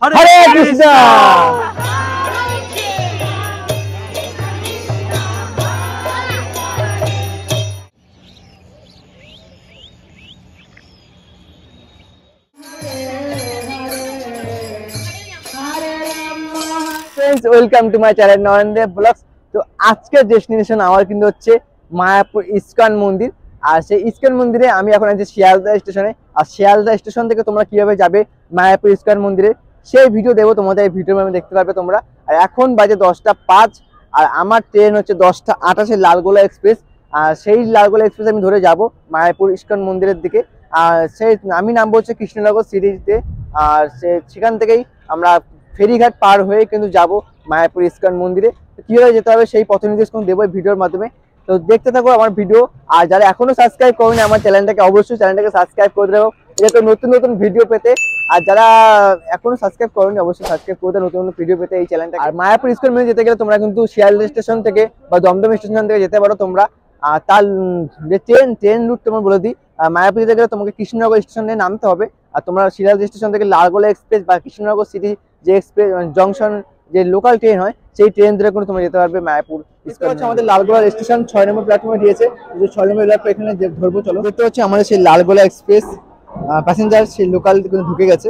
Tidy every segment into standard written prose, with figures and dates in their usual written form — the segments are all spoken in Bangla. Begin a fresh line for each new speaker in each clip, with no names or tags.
Hare Krishna. Welcome to my channel Narendra blogs. তো আজকের ডেস্টিনেশন আমার কিন্তু হচ্ছে মায়াপুর ইস্কন মন্দির। আর সেই ইস্কন মন্দিরে আমি এখন আছি শিয়ালদা স্টেশনে। আর শিয়ালদা স্টেশন থেকে তোমরা কিভাবে যাবে মায়াপুর ইস্কন মন্দিরে সেই ভিডিও দেবো তোমাদের। এই ভিডিওর মাধ্যমে দেখতে পারবে তোমরা। আর এখন বাজে 10টা 5 আর আমার ট্রেন হচ্ছে 10টা 28 লালগোলা এক্সপ্রেস। আর সেই লালগোলা এক্সপ্রেস আমি ধরে যাব মায়াপুর ইস্কন মন্দিরের দিকে। আর সেই আমি নামবো হচ্ছে কৃষ্ণনগর সিটিতে। আর সেখান থেকেই আমরা ফেরিঘাট পার হয়ে কিন্তু যাব মায়াপুর ইস্কন মন্দিরে। কিভাবে যেতে হবে সেই পথ নির্দেশ দেবো এই ভিডিওর মাধ্যমে। তো দেখতে থাকো আমার ভিডিও। আর যারা এখনো সাবস্ক্রাইব করেনি আমার চ্যানেলটাকে অবশ্যই চ্যানেলটাকে সাবস্ক্রাইব করে দেবো যাতে নতুন নতুন ভিডিও পেতে। আর যারা এখনো সাবস্ক্রাইব করেনি অবশ্যই সাবস্ক্রাইব করে দেবো নতুন নতুন ভিডিও পেতে এই চ্যানেলটা। আর মায়াপুর ইস্কন মন্দির যেতে গেলে তোমরা কিন্তু শিয়ালদা স্টেশন থেকে বা দমদম স্টেশন থেকে যেতে পারো তোমরা। আর তার যে ট্রেন রুট তোমার বলে দিই। মায়াপুর যেতে গেলে তোমাকে কৃষ্ণনগর স্টেশনে নামতে হবে। আর তোমরা শিয়ালদা স্টেশন থেকে লালগোলা এক্সপ্রেস বা কৃষ্ণনগর সিটি যে এক্সপ্রেস জংশন যে লোকাল ট্রেন হয় সেই ট্রেন ধরে করে তোমরা যেতে পারবে মায়াপুর ইস্কন। হচ্ছে আমাদের লালগোলা স্টেশন 6 নম্বর প্ল্যাটফর্মে দিয়েছে। 6 নম্বর প্ল্যাটফর্ম এখানে ধরবো। চলো দেখতে হচ্ছে আমাদের সেই লালগোলা এক্সপ্রেস প্যাসেঞ্জার সেই লোকাল ঢুকে গেছে।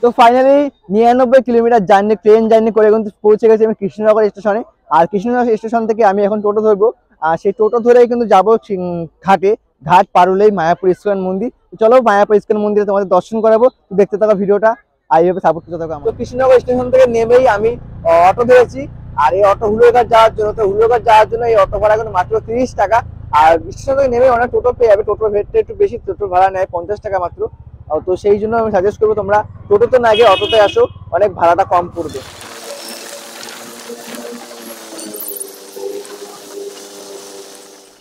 তো ফাইনালি 99 কিলোমিটার ট্রেন জার্নি করে কিন্তু পৌঁছে গেছি আমি কৃষ্ণনগর স্টেশনে। আর কৃষ্ণনগর স্টেশন থেকে আমি এখন টোটো ধরবো। আর সেই টোটো ধরেই কিন্তু যাবো ঘাট পার হলেই মায়াপুর ইস্কন মন্দির। চলো মায়াপুর ইস্কন মন্দিরে তোমাদের দর্শন করাবো। দেখতে থাকো ভিডিওটা আর এইভাবে সাপোর্ট করতে থাকো। তো কৃষ্ণনগর স্টেশন থেকে নেমেই আমি অটো ধরেছি। আর এই অটো হুলোঘাট যাওয়ার জন্য। তো হুলোঘাট যাওয়ার জন্য এই অটো ভাড়া কিন্তু মাত্র 30 টাকা। আর স্টেশন থেকে নেমে অনেক টোটো পেয়ে যাবে। টোটোর রেটটা একটু বেশি, টোটো ভাড়া নেয় 50 টাকা মাত্র। তো সেই জন্য আমি সাজেস্ট করবো তোমরা টোটোতে না গিয়ে অটোতে আসো, অনেক ভাড়াটা কম পড়বে।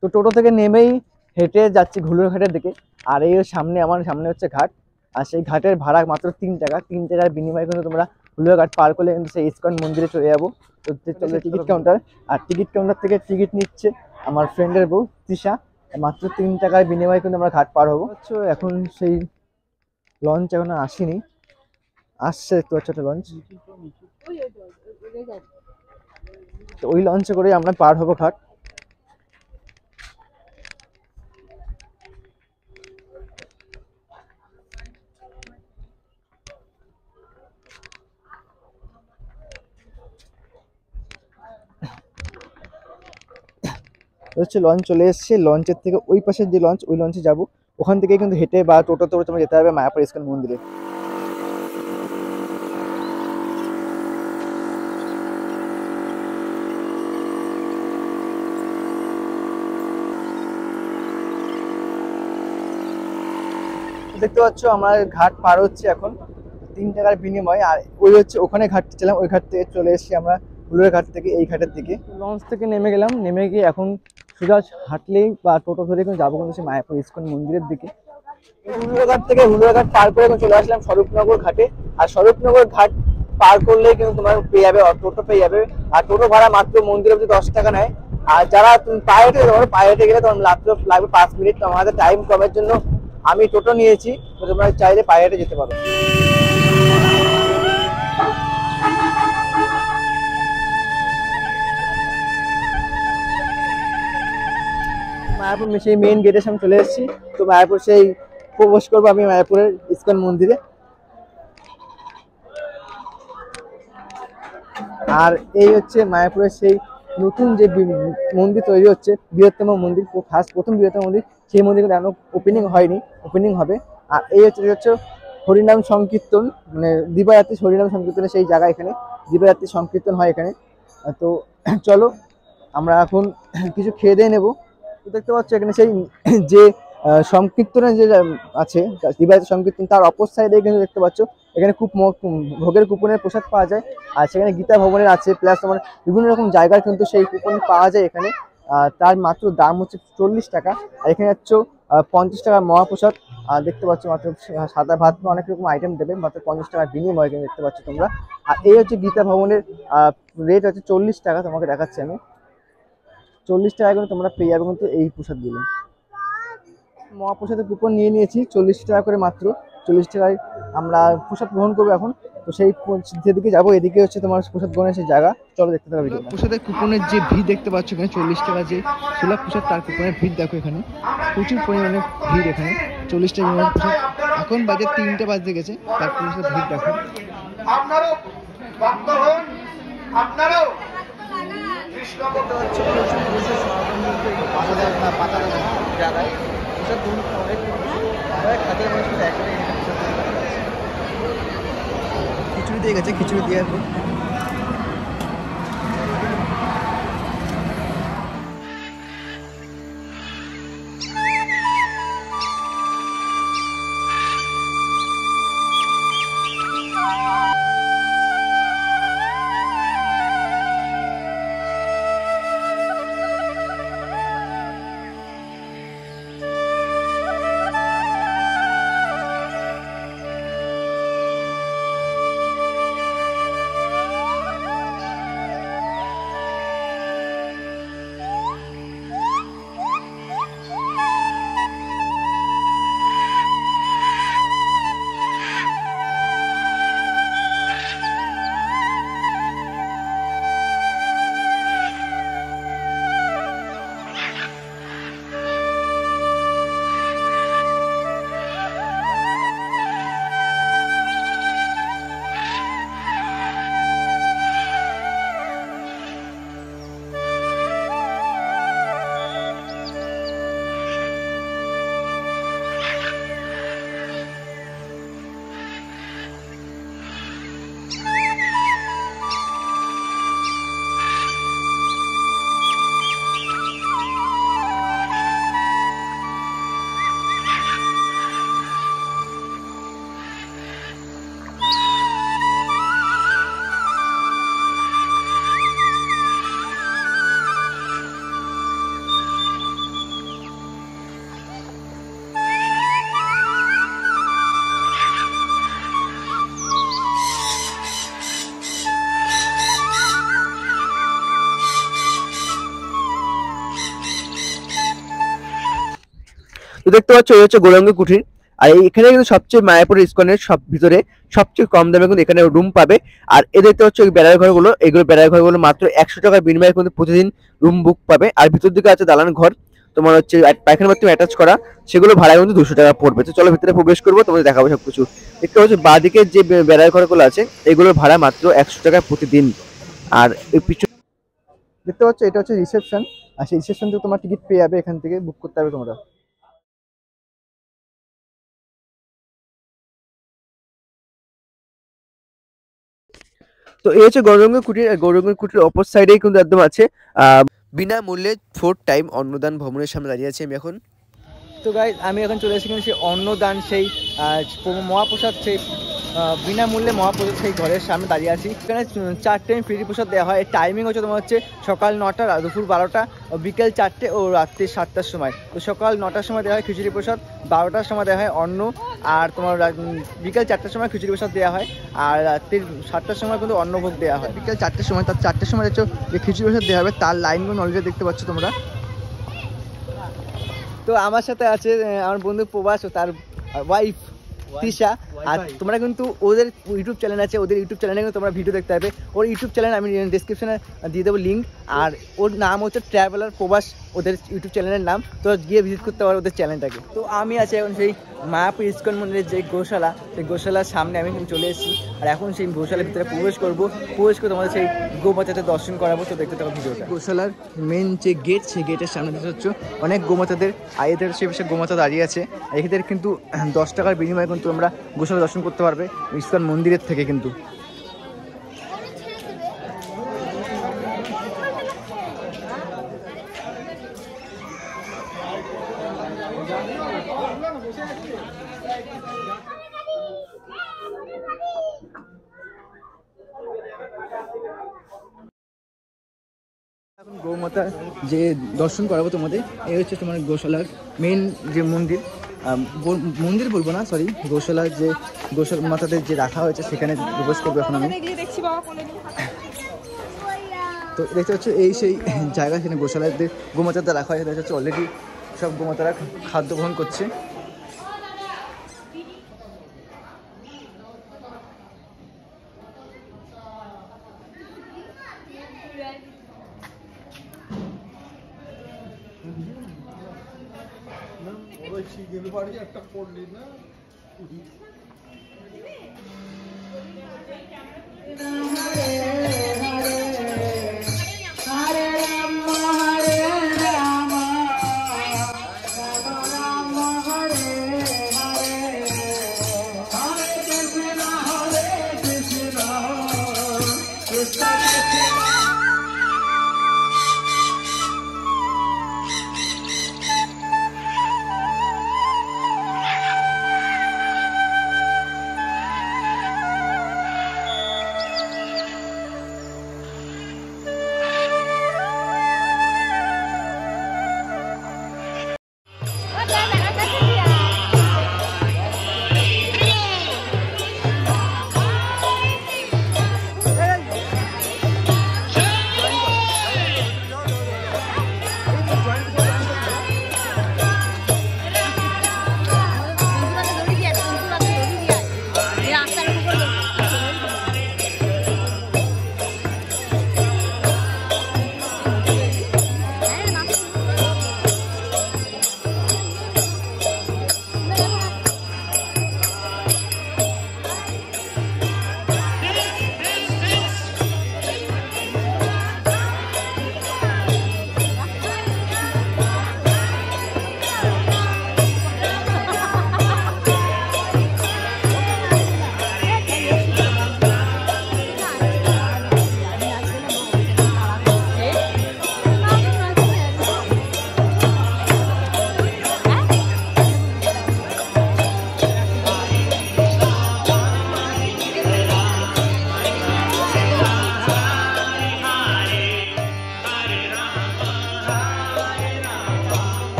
তো টোটো থেকে নেমেই হেঁটে যাচ্ছি ঘুলুরঘাটের দিকে। আর এই আমার সামনে হচ্ছে ঘাট। আর সেই ঘাটের ভাড়া মাত্র 3 টাকা। 3 টাকার বিনিময়ে কিন্তু তোমরা ঘুলুরঘাট পার করলে কিন্তু সেই ইস্কন মন্দিরে চলে যাবো। তো চলে টিকিট কাউন্টার। আর টিকিট কাউন্টার থেকে টিকিট নিচ্ছে আমার ফ্রেন্ডের বউ তৃষা। মাত্র 3 টাকার বিনিময়ে কিন্তু আমরা ঘাট পার হবো। এখন সেই লঞ্চ এখনো আসেনি, আসছে একটু ছোট লঞ্চ। তো ওই লঞ্চে করে আমরা পার হবো ঘাট। হচ্ছে লঞ্চ চলে এসছে। লঞ্চের থেকে ওই পাশের যে লঞ্চ, ওই লঞ্চে যাবো। ওখান থেকে কিন্তু হেঁটে বা টোটোতে করে তোমরা যেতে হবে মায়াপুর ইস্কন মন্দিরে। দেখতে পাচ্ছ আমার ঘাট পার হচ্ছে এখন 3 টাকার বিনিময়ে। আর ওই হচ্ছে ওখানে ঘাটটি ছিলাম, ওই ঘাট থেকে চলে এসেছি আমরা হুলোর ঘাট থেকে এই ঘাটের দিকে। লঞ্চ থেকে নেমে গেলাম। নেমে গিয়ে এখন সোজা হাঁটলেই বা টোটো ধরে কিন্তু যাবো কিন্তু মায়াপুর ইস্কন মন্দিরের দিকে। হুলোরঘাট থেকে হুলোরঘাট পার করে চলে আসলাম স্বরূপনগর ঘাটে। আর স্বরূপনগর ঘাট পার করলেই কিন্তু তোমার পেয়ে যাবে টোটো পেয়ে যাবে। আর টোটো ভাড়া মাত্র মন্দির অব্দি 10 টাকা নেয়। আর যারা তুমি পায়ে হেঁটে যাবে, পায়ে হেঁটে গেলে তোমার লাগবে 5 মিনিট। তো আমাদের টাইম কমের জন্য আমি টোটো নিয়েছি। তো তোমরা চাইলে পায়ে হেঁটে যেতে পারো। মায়াপুর সেই মেইন গেটের সামনে চলে এসেছি। তো মায়াপুর সেই প্রবেশ করবো আমি মায়াপুরের ইস্কন মন্দিরে। আর এই হচ্ছে মায়াপুরের সেই নতুন যে মন্দির তৈরি হচ্ছে, বৃহত্তম মন্দির, প্রথম বৃহত্তম মন্দির। সেই মন্দির এখনো ওপেনিং হয়নি, ওপেনিং হবে। আর এই হচ্ছে হরিনাম সংকীর্তন, মানে দিবারাত্রি হরিনাম সংকীর্তনের সেই জায়গা। এখানে দিবারাত্রি সংকীর্তন হয় এখানে। তো চলো আমরা এখন কিছু খেয়ে দিয়ে নেবো। দেখতে পাচ্ছ এখানে সেই যে সংকীর্তনের যে আছে দিবারাত্রি সংকীর্তন, তার অপর সাইডে কিন্তু দেখতে পাচ্ছ এখানে খুব ভোগের কুপনের প্রসাদ পাওয়া যায়। আর সেখানে গীতা ভবনের আছে, প্লাস তোমার বিভিন্ন রকম জায়গার কিন্তু সেই কুপন পাওয়া যায় এখানে। তার মাত্র দাম হচ্ছে 40 টাকা। আর এখানে হচ্ছে 50 টাকা মহাপ্রসাদ। দেখতে পাচ্ছ মাত্র সাদা ভাত অনেক রকম আইটেম দেবে মাত্র 50 টাকার বিনিময়ে, দেখতে পাচ্ছ তোমরা। আর এই হচ্ছে গীতা ভবনের রেট হচ্ছে 40 টাকা, তোমাকে দেখাচ্ছি আমি। 40 টাকা করে তোমরা পেয়ে যাবে কিন্তু এই প্রসাদগুলো। মহাপ্রসাদের কুপন নিয়ে নিয়েছি 40 টাকা করে, মাত্র 40 টাকায় আমরা প্রসাদ গ্রহণ করবো এখন। তো সেই যেদিকে যাবো এদিকে হচ্ছে তোমার প্রসাদ গ্রহণের সেই জায়গা, চলো দেখতে থাকো ভিডিও। প্রসাদের কুপনের যে ভিড় দেখতে পাচ্ছ এখানে, 40 টাকা যে সুলভ প্রসাদ তার কুপনের ভিড় দেখো এখানে প্রচুর পরিমাণে ভিড়। এখানে 40 টাকা প্রসাদ, এখন বাজে 3টে বাজতে গেছে, তার প্রসাদের ভিড় দেখো। খিচুড়ি দিয়ে গেছে, খিচুড়ি দিয়ে আসবো। তো দেখতে পাচ্ছ এই হচ্ছে গৌরাঙ্গ কুঠির। আর এখানে কিন্তু সবচেয়ে মায়াপুর ইসকনের সব ভিতরে সবচেয়ে কম দামে কিন্তু এখানে রুম পাবে। আর এ দেখতে পাচ্ছ বেড়ার ঘরগুলো, এগুলো বেড়ার ঘরগুলো মাত্র 100 টাকার বিনিময়ে কিন্তু প্রতিদিন রুম বুক পাবে। আর ভিতর দিকে আছে দালান ঘর, তোমার হচ্ছে পায়খানা বাথরুম অ্যাটাচ করা, সেগুলো ভাড়া কিন্তু 200 টাকা পড়বে। তো চলো ভিতরে প্রবেশ করবো, তোমাদের দেখাবো সবকিছু। দেখতে পাচ্ছ বাঁদিকে যে বেড়ার ঘরগুলো আছে এগুলোর ভাড়া মাত্র 100 টাকা প্রতিদিন। আর এই পিছনে দেখতে পাচ্ছ এটা হচ্ছে রিসেপশন। আর সেই রিসেপশন থেকে তোমার টিকিট পেয়ে যাবে, এখান থেকে বুক করতে হবে তোমরা। তো এই হচ্ছে গৌরাঙ্গ কুটির। গৌরাঙ্গ কুটির অপর সাইডেই কিন্তু একদম আছে বিনামূল্যে 4 টাইম অন্নদান ভবনের সামনে দাঁড়িয়ে আছি আমি এখন। তো গাইস আমি এখন চলে এসেছি সেই অন্নদান সেই মহাপ্রসাদ সেই বিনামূল্যে মহাপ্রসাদ সেই ঘরের সামনে দাঁড়িয়ে আছি। এখানে 4 টাইম ফ্রি প্রসাদ দেওয়া হয়। টাইমিং হচ্ছে তোমার হচ্ছে সকাল 9টা, দুপুর 12টা, বিকেল 4টে ও রাত্রি 7টার সময়। তো সকাল 9টার সময় দেওয়া হয় খিচুড়ি প্রসাদ, 12টার সময় দেওয়া হয় অন্ন, আর তোমার বিকেল 4টার সময় খিচুড়ি প্রসাদ দেওয়া হয়, আর রাত্রি 7টার সময় কিন্তু অন্নভোগ দেওয়া হয়। বিকেল 4টার সময়, তার 4টার সময় হচ্ছে যে খিচুড়ি প্রসাদ দেওয়া হবে তার লাইনগুলো অলরেডি দেখতে পাচ্ছ তোমরা। তো আমার সাথে আছে আমার বন্ধু প্রবাস ও তার ওয়াইফ তৃষা। আর তোমরা কিন্তু ওদের ইউটিউব চ্যানেল আছে, ওদের ইউটিউব চ্যানেলে কিন্তু তোমরা ভিডিও দেখতে পাবে। ওর ইউটিউব চ্যানেল আমি ডিসক্রিপশনে দিয়ে দেবো লিঙ্ক। আর ওর নাম হচ্ছে ট্রাভেলার প্রবাস, ওদের ইউটিউব চ্যানেলের নাম। তো গিয়ে ভিজিট করতে পারো ওদের চ্যানেলটাকে। তো আমি আছি এখন সেই মায়াপুর ইস্কন মন্দিরের যে গোশালা, সেই গোশালার সামনে আমি কিন্তু চলে এসেছি। আর এখন সেই গোশালার ভিতরে প্রবেশ করবো, প্রবেশ করে তোমাদের সেই গোমাতাদের দর্শন করাবো। তো দেখতে থাকো ভিডিওটা। গোশালার মেন যে গেট, সেই গেটের সামনে দেখতে হচ্ছে অনেক গোমাতাদের, আর এদের সে গোমাতা দাঁড়িয়ে আছে। এদের কিন্তু 10 টাকার বিনিময়ে কিন্তু আমরা গোশালা দর্শন করতে পারবে ইস্কন মন্দিরের থেকে কিন্তু। এখন গৌমাতা যে দর্শন করাবো তোমাদের, এই হচ্ছে তোমার গোশালার মেইন যে মন্দির, মন্দির বলবো না, সরি, গোশালার যে গোশালা মাতাদের যে রাখা হয়েছে সেখানে প্রবেশ করবো এখন আমি। তো দেখতে হচ্ছে এই সেই জায়গা, সেখানে গোশালাদের গোমাতাদের রাখা হয়েছে। দেখা যাচ্ছে অলরেডি সব গোমাতারা খাদ্য গ্রহণ করছে।
একটা পড়লি না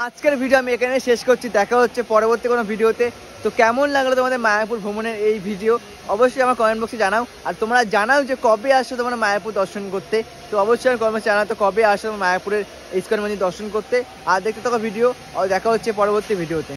আজকের ভিডিও আমি এখানে শেষ করছি, দেখা হচ্ছে পরবর্তী কোনো ভিডিওতে। তো কেমন লাগলো তোমাদের মায়াপুর ভ্রমণের এই ভিডিও অবশ্যই আমার কমেন্ট বক্সে জানাও। আর তোমরা জানাও যে কবে আসছো তোমরা মায়াপুর দর্শন করতে। তো অবশ্যই আমি কমেন্টে জানাও তো কবে আসো মায়াপুরের ইস্কন মন্দির দর্শন করতে। আর দেখতে থাকো ভিডিও, আর দেখা হচ্ছে পরবর্তী ভিডিওতে।